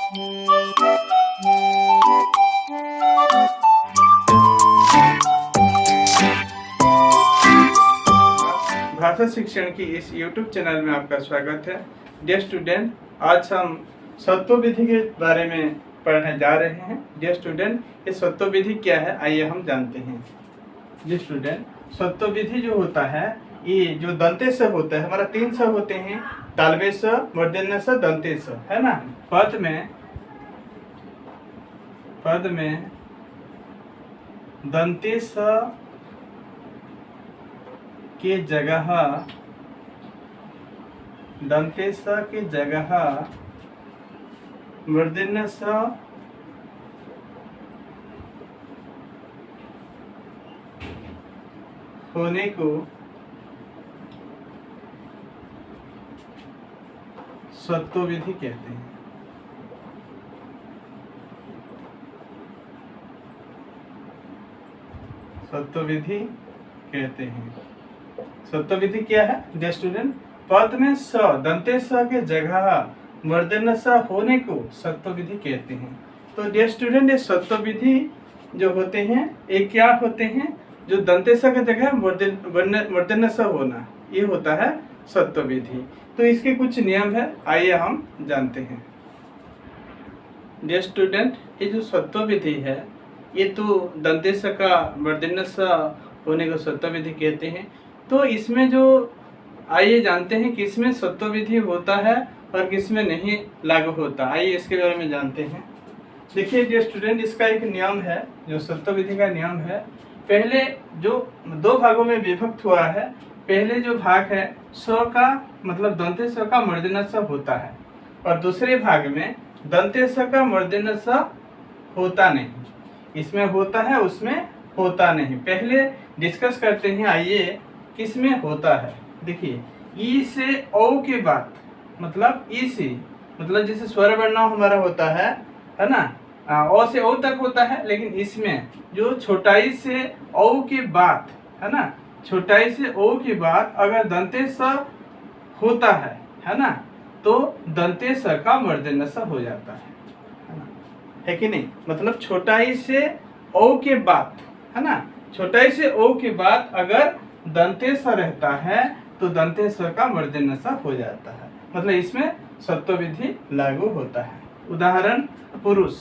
भाषा शिक्षण की इस YouTube चैनल में आपका स्वागत है। डियर स्टूडेंट, आज हम सत्व विधि के बारे में पढ़ने जा रहे हैं। डियर स्टूडेंट, ये सत्व विधि क्या है, आइए हम जानते हैं। डियर स्टूडेंट, सत्व विधि जो होता है, ये जो दंते स होता है, हमारा 3 स होते हैं, तालव्य स, मूर्धन्य स, दंते स, है ना। पद में दंते स के जगह मूर्धन्य स होने को सत्व विधि कहते हैं। सत्व विधि कहते हैं। सत्व विधि क्या है डियर स्टूडेंट? पद में स, दंते स के जगह मूर्धन्य स होने को सत्व विधि कहते हैं। तो डियर स्टूडेंट, ये सत्व विधि जो होते हैं, ये क्या होते हैं? जो दंते स के जगह मूर्धन्य स होना, ये होता है सत्व विधि। तो इसके कुछ नियम है, आइए हम जानते हैं। डियर स्टूडेंट, ये जो सत्व विधि है, ये तो दंते स का मूर्धन्य स होने को सत्व विधि कहते हैं। तो इसमें जो आइए जानते हैं किसमें सत्व विधि होता है और किसमें नहीं लागू होता। आइए इसके बारे में जानते हैं। देखिए डियर स्टूडेंट, इसका एक नियम है, जो सत्व विधि का नियम है। पहले जो 2 भागों में विभक्त हुआ है, पहले जो भाग है स का मतलब दंते स का मूर्धन्य स होता है, और दूसरे भाग में दंते स का मूर्धन्य स होता नहीं। इसमें होता है, उसमें होता नहीं। पहले डिस्कस करते हैं, आइए किसमें होता है। देखिए, ई से ओ के बाद मतलब ई से मतलब जैसे स्वर वर्ण हमारा होता है ना, ओ से ओ तक होता है, लेकिन इसमें जो छोटाई से ओ के बाद है ना, छोटाई से ओ के बाद अगर दंते स होता है ना, तो दंते स का मूर्धन्य स हो जाता है कि नहीं? मतलब छोटाई से ओ के बाद है ना, छोटाई से ओ के बाद अगर दंते स रहता है तो दंते स का मूर्धन्य स हो जाता है। मतलब इसमें सत्व विधि लागू होता है। उदाहरण, पुरुष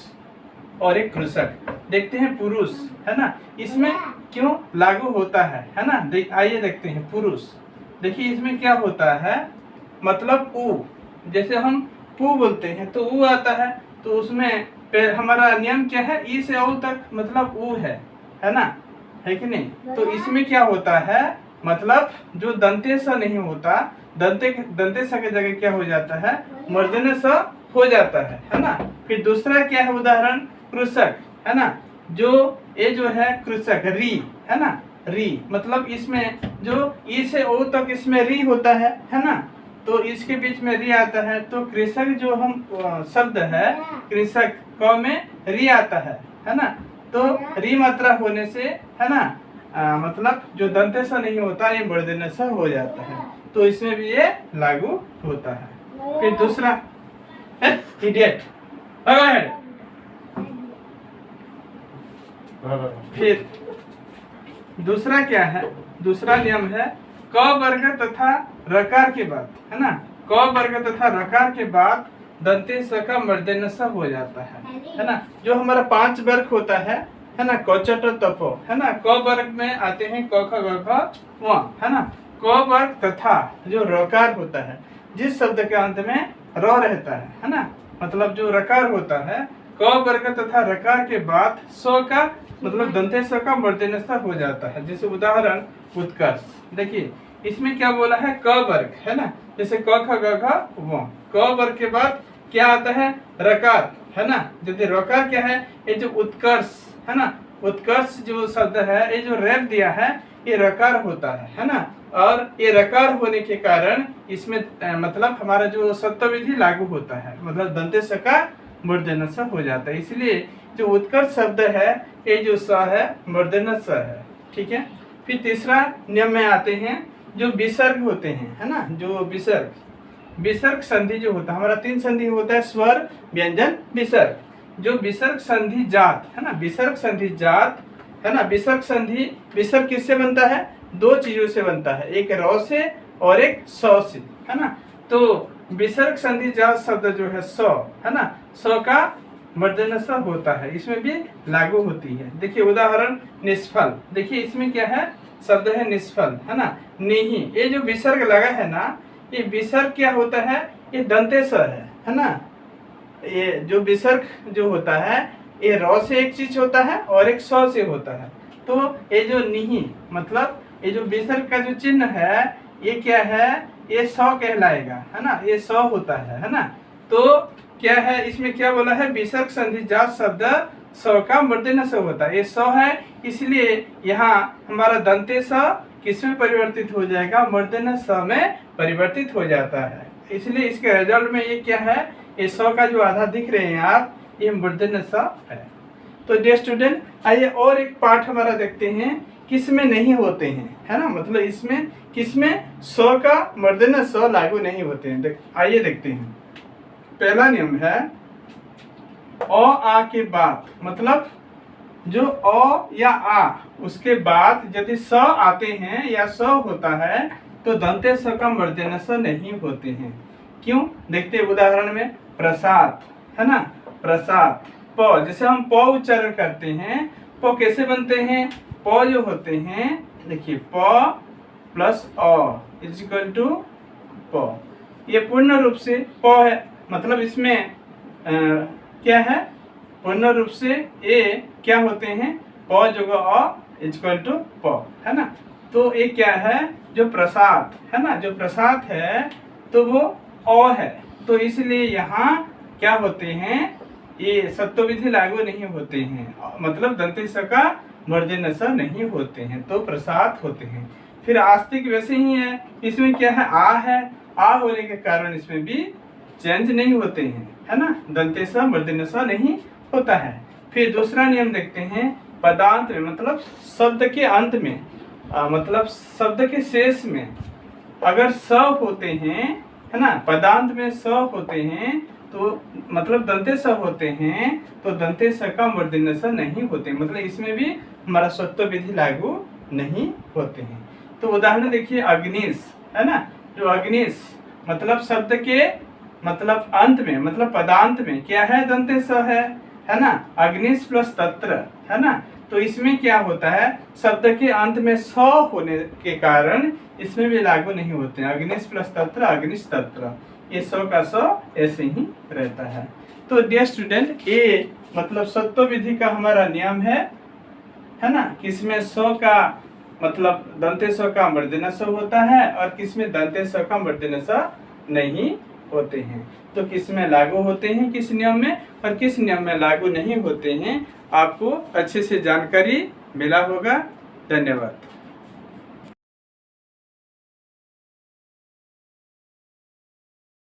और एक कृषक। देखते हैं पुरुष है ना, इसमें क्यों लागू होता है ना। आइए देखते हैं पुरुष। देखिए इसमें क्या होता है, मतलब ऊ, जैसे हम पू बोलते हैं तो ऊ आता है, तो उसमें हमारा नियम क्या है, ई से ओ तक मतलब ऊ है ना, है कि नहीं? तो इसमें क्या होता है, मतलब जो दंते स नहीं होता, दंते स के जगह क्या हो जाता है, मूर्धन्य स हो जाता है ना। फिर दूसरा क्या है, उदाहरण कृषक है ना, जो ये जो है कृषक री है ना, री मतलब इसमें जो ई से ओ तक इसमें री होता है ना, तो इसके बीच में री आता है। तो कृषक जो हम शब्द है, कृषक क में री आता है ना, तो री मात्रा होने से है ना, मतलब जो दंते स नहीं होता, ये मूर्धन्य स हो जाता है। तो इसमें भी ये लागू होता है। फिर दूसरा इडियट, फिर दूसरा क्या है, दूसरा नियम है क वर्ग तथा रकार के बाद है ना, क वर्ग तथा रकार के बाद दंते स का मूर्धन्य स हो जाता है ना। जो हमारा 5 वर्ग होता है ना, क च ट त प है ना, क वर्ग में आते हैं क ख ग घ व है ना। क वर्ग तथा जो रकार होता है, जिस शब्द के अंत में र रहता है ना, मतलब जो रकार होता है, क वर्ग तथा रकार के बाद स का मतलब दंते स का मूर्धन्य स हो जाता है। जैसे उदाहरण उत्कर्ष। देखिए इसमें क्या बोला है, क वर्ग है ना, जैसे क ख ग घ व, क वर्ग के बाद क्या आता है, रकार है ना। यदि रकार क्या है, ये जो उत्कर्ष है ना, उत्कर्ष जो शब्द है, ये जो रेप दिया है, ये रकार होता है ना। और ये रकार होने के कारण इसमें मतलब हमारा जो सत्व विधि लागू होता है, मतलब दंते स का मूर्धन्य स हो जाता है। इसलिए जो उत्कर्ष शब्द है, ये जो स है मूर्धन्य स है, ठीक है। फिर तीसरा नियम में आते हैं जो विसर्ग होते हैं है ना, जो विसर्ग विसर्ग संधि जो होता है, हमारा 3 संधि होता है, स्वर, व्यंजन, विसर्ग। जो विसर्ग संधि जात है ना, विसर्ग संधि जात है ना, विसर्ग संधि, विसर्ग किससे बनता है? 2 चीजों से बनता है, एक र से और एक स से, है ना। तो विसर्ग संधि जात शब्द जो है स, है ना, स का मूर्धन्य स होता है, इसमें भी लागू होती है। देखिए उदाहरण निष्फल, देखिए इसमें क्या है, शब्द है निष्फल, है ना, नहीं, ये जो विसर्ग लगा है ना, ये विसर्ग क्या होता है, ये दंते स है ना। ये जो विसर्ग जो होता है, ये र से एक चीज होता है और एक स से होता है। तो ये जो निही मतलब ये जो विसर्ग का जो चिन्ह है, ये क्या है, ये स कहलाएगा, है ना, ये स होता है ना। तो क्या है, इसमें क्या बोला है, विसर्ग संधि जात शब्द स का मूर्धन्य स होता है, ये स है, इसलिए यहाँ हमारा दंते स किसमें परिवर्तित हो जाएगा, मूर्धन्य स में परिवर्तित हो जाता है। इसलिए इसके रिजल्ट में ये क्या है, ये स का जो आधा दिख रहे हैं आप, ये मूर्धन्य स है। तो डियर स्टूडेंट, आइए और एक पार्ट हमारा देखते हैं, किसमें नहीं होते हैं, है ना, मतलब इसमें किसमें स का मूर्धन्य स लागू नहीं होते हैं। आइए देखते हैं। पहला नियम है अ आ के बाद, मतलब जो अ या आ उसके बाद यदि स आते हैं या स होता है तो दंते स का मूर्धन्य स नहीं होते हैं। क्यों, देखते हैं उदाहरण में, प्रसाद, है ना, प्रसाद, प, जैसे हम प उच्चारण करते हैं, प कैसे बनते हैं, प जो होते हैं, देखिए प प्लस अ इज इक्वल टू प, ये पूर्ण रूप से प है, मतलब इसमें क्या है, पूर्ण रूप से ए क्या होते हैं, प जगह अ इज इक्वल टू प, है ना। तो ये क्या है, जो प्रसाद है ना, जो प्रसाद है तो वो अ है, तो इसलिए यहाँ क्या होते हैं, ये सत्व विधि लागू नहीं होते हैं, मतलब दंते स का मूर्धन्य स नहीं होते हैं, तो प्रसाद होते हैं। फिर आस्तिक वैसे ही है, इसमें क्या है, आ होने के कारण इसमें भी चेंज नहीं होते हैं, है ना, दंते स मूर्धन्य स नहीं होता है। फिर दूसरा नियम देखते हैं, पदांत में, मतलब शब्द के अंत में, मतलब शब्द के शेष में अगर स होते हैं, है ना, पदांत में स होते हैं, तो मतलब दंते स होते हैं, तो दंते स का मूर्धन्य स नहीं होते, मतलब इसमें भी हमारा सत्व विधि लागू नहीं होते हैं। तो उदाहरण देखिए, अग्निश, है ना, जो अग्निश मतलब शब्द के मतलब अंत में, मतलब पदांत में क्या है, दंते स है ना, अग्निश प्लस तत्र, है ना। तो इसमें क्या होता है, शब्द के अंत में स होने के कारण इसमें भी लागू नहीं होते हैं, अग्निश प्लस तत्र, अग्निश तत्र, ये स का स ऐसे ही रहता है। तो डियर स्टूडेंट, ये मतलब सत्व विधि का हमारा नियम है ना, किसमें स का मतलब दंते स का मूर्धन्य स होता है और किसमें दंते स का मूर्धन्य स नहीं होते हैं। तो किसमें लागू होते हैं किस नियम में और किस नियम में लागू नहीं होते हैं, आपको अच्छे से जानकारी मिला होगा। धन्यवाद।